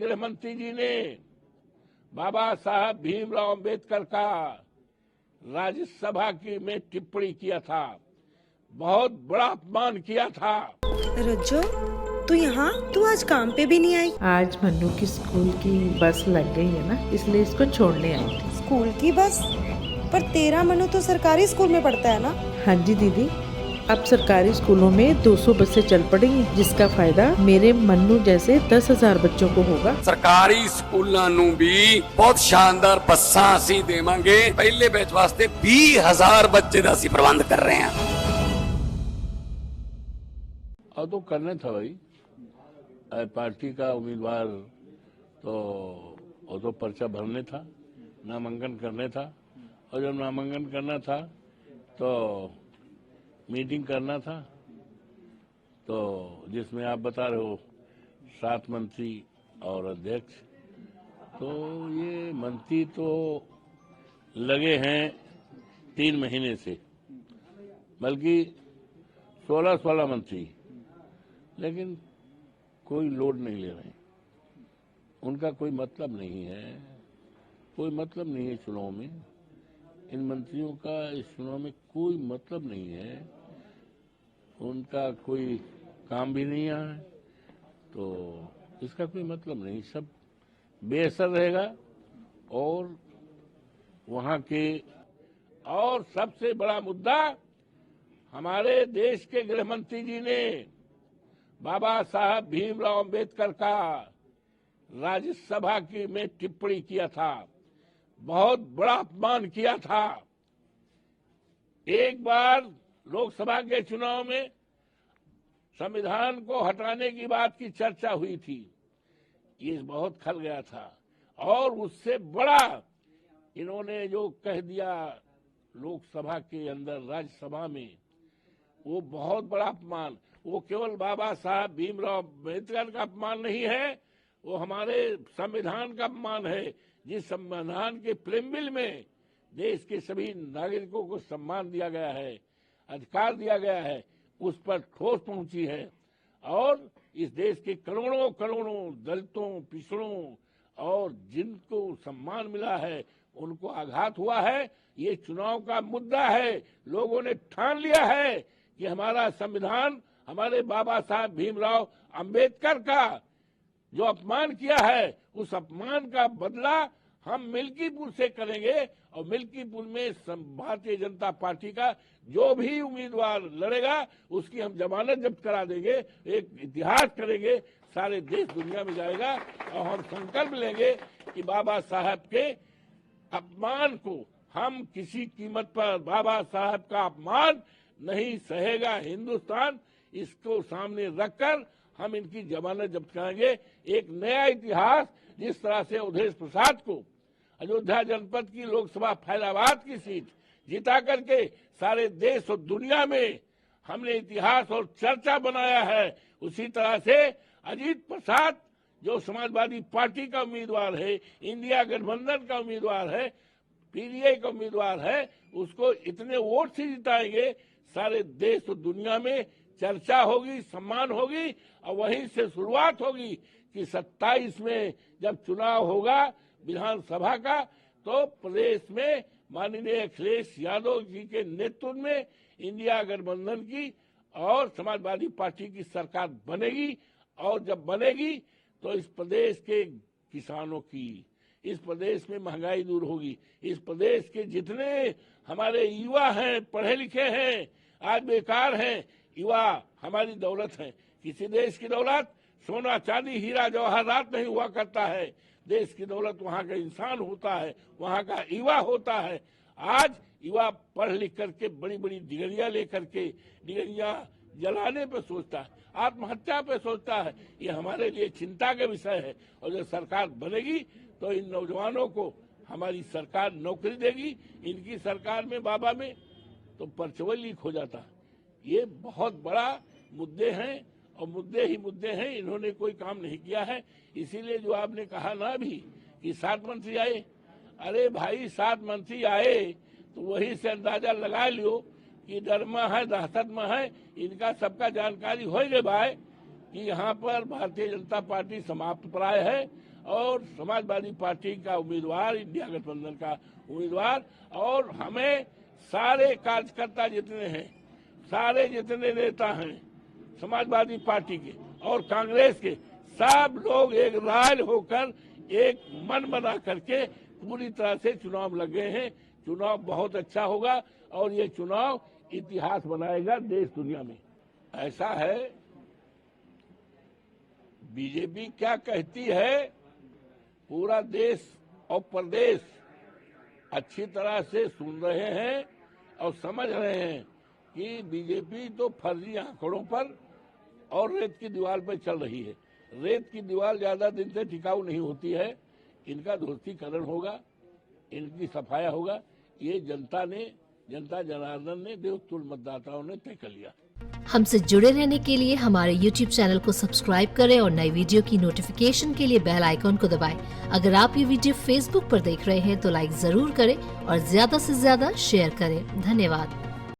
गृह मंत्री जी ने बाबा साहब भीमराव अंबेडकर का राज्यसभा की में टिप्पणी किया था, बहुत बड़ा अपमान किया था। रज्जो, तू आज काम पे भी नहीं आई? आज मन्नू की स्कूल की बस लग गई है ना, इसलिए इसको छोड़ने आई थी। स्कूल की बस? पर तेरा मन्नू तो सरकारी स्कूल में पढ़ता है ना? हाँ जी दीदी, अब सरकारी स्कूलों में 200 बसें चल पड़ेंगी, जिसका फायदा मेरे मन्नू जैसे 10,000 बच्चों को होगा। सरकारी स्कूलों नू भी बहुत शानदार बसां असीं देवांगे। पहले बैच वास्ते 20,000 बच्चे दा असीं प्रबंध कर रहे हैं। और तो करना था भाई, पार्टी का उम्मीदवार तो वो तो पर्चा भरने था, नामांकन करने था, और जब नामांकन करना था तो मीटिंग करना था, तो जिसमें आप बता रहे हो 7 मंत्री और अध्यक्ष, तो ये मंत्री तो लगे हैं 3 महीने से, बल्कि 16 मंत्री, लेकिन कोई लोड नहीं ले रहे हैं। उनका कोई मतलब नहीं है, कोई मतलब नहीं है चुनाव में। इन मंत्रियों का इस चुनाव में कोई मतलब नहीं है, उनका कोई काम भी नहीं है, तो इसका कोई मतलब नहीं, सब बेअसर रहेगा। और वहां के और सबसे बड़ा मुद्दा, हमारे देश के गृह मंत्री जी ने बाबा साहब भीमराव अंबेडकर का राज्यसभा की में टिप्पणी किया था, बहुत बड़ा अपमान किया था। एक बार लोकसभा के चुनाव में संविधान को हटाने की बात की चर्चा हुई थी, ये बहुत खल गया था, और उससे बड़ा इन्होंने जो कह दिया लोकसभा के अंदर, राज्यसभा में, वो बहुत बड़ा अपमान। वो केवल बाबा साहब भीमराव अंबेडकर का अपमान नहीं है, वो हमारे संविधान का अपमान है, जिस संविधान के प्रेमबिल में देश के सभी नागरिकों को सम्मान दिया गया है, अधिकार दिया गया है, उस पर ठोस पहुंची है। और इस देश के करोड़ों करोड़ों दलितों, पिछड़ों और जिनको सम्मान मिला है, उनको आघात हुआ है। ये चुनाव का मुद्दा है। लोगों ने ठान लिया है कि हमारा संविधान, हमारे बाबा साहब भीमराव अंबेडकर का जो अपमान किया है, उस अपमान का बदला हम मिल्कीपुर से करेंगे। और मिल्कीपुर में भारतीय जनता पार्टी का जो भी उम्मीदवार लड़ेगा, उसकी हम जमानत जब्त करा देंगे, एक इतिहास करेंगे, सारे देश दुनिया में जाएगा। और हम संकल्प लेंगे कि बाबा साहब के अपमान को हम किसी कीमत पर, बाबा साहब का अपमान नहीं सहेगा हिंदुस्तान। इसको सामने रखकर हम इनकी जमानत जब्त करेंगे। एक नया इतिहास, जिस तरह से अवधेश प्रसाद को अयोध्या जनपद की लोकसभा फैजाबाद की सीट जिता करके सारे देश और दुनिया में हमने इतिहास और चर्चा बनाया है, उसी तरह से अजीत प्रसाद जो समाजवादी पार्टी का उम्मीदवार है, इंडिया गठबंधन का उम्मीदवार है, पीडीआई का उम्मीदवार है, उसको इतने वोट से जिताएंगे, सारे देश और दुनिया में चर्चा होगी, सम्मान होगी। और वहीं से शुरुआत होगी कि 27 में जब चुनाव होगा विधानसभा का, तो प्रदेश में माननीय अखिलेश यादव जी के नेतृत्व में इंडिया गठबंधन की और समाजवादी पार्टी की सरकार बनेगी। और जब बनेगी तो इस प्रदेश के किसानों की, इस प्रदेश में महंगाई दूर होगी। इस प्रदेश के जितने हमारे युवा हैं, पढ़े लिखे हैं, आज बेकार हैं, युवा हमारी दौलत है। किसी देश की दौलत सोना चांदी हीरा जवाहरात नहीं हुआ करता है। देश की दौलत वहाँ का इंसान होता है, वहाँ का युवा होता है। आज युवा पढ़ लिख करके बड़ी बड़ी डिग्रियां लेकर के डिग्रियां जलाने पे सोचता है, आत्महत्या पे सोचता है। ये हमारे लिए चिंता का विषय है। और जब सरकार बनेगी तो इन नौजवानों को हमारी सरकार नौकरी देगी। इनकी सरकार में, बाबा में, तो परचवल लीक हो जाता है। ये बहुत बड़ा मुद्दे हैं, और मुद्दे ही मुद्दे हैं। इन्होंने कोई काम नहीं किया है। इसीलिए जो आपने कहा ना अभी कि 7 मंत्री आए, अरे भाई 7 मंत्री आए तो वही से अंदाजा लगा लियो कि डरमा है, दहशत में है। इनका सबका जानकारी हो गए भाई कि यहाँ पर भारतीय जनता पार्टी समाप्त प्राय है। और समाजवादी पार्टी का उम्मीदवार, इंडिया गठबंधन का उम्मीदवार, और हमें सारे कार्यकर्ता जितने हैं, सारे जितने नेता हैं समाजवादी पार्टी के और कांग्रेस के, सब लोग एक राय होकर एक मन बना करके पूरी तरह से चुनाव लग गए हैं। चुनाव बहुत अच्छा होगा और ये चुनाव इतिहास बनाएगा देश दुनिया में। ऐसा है, बीजेपी क्या कहती है, पूरा देश और प्रदेश अच्छी तरह से सुन रहे हैं और समझ रहे हैं कि बीजेपी तो फर्जी आंकड़ों पर और रेत की दीवार पर चल रही है। रेत की दीवार ज्यादा दिन से टिकाऊ नहीं होती है। इनका ध्वस्तीकरण होगा, इनकी सफाया होगा। ये जनता जनार्दन ने, देवतुल्य मतदाताओं ने तय कर लिया। हमसे जुड़े रहने के लिए हमारे YouTube चैनल को सब्सक्राइब करें और नई वीडियो की नोटिफिकेशन के लिए बेल आइकॉन को दबाएं। अगर आप ये वीडियो Facebook पर देख रहे हैं तो लाइक जरूर करें और ज्यादा से ज्यादा शेयर करें। धन्यवाद।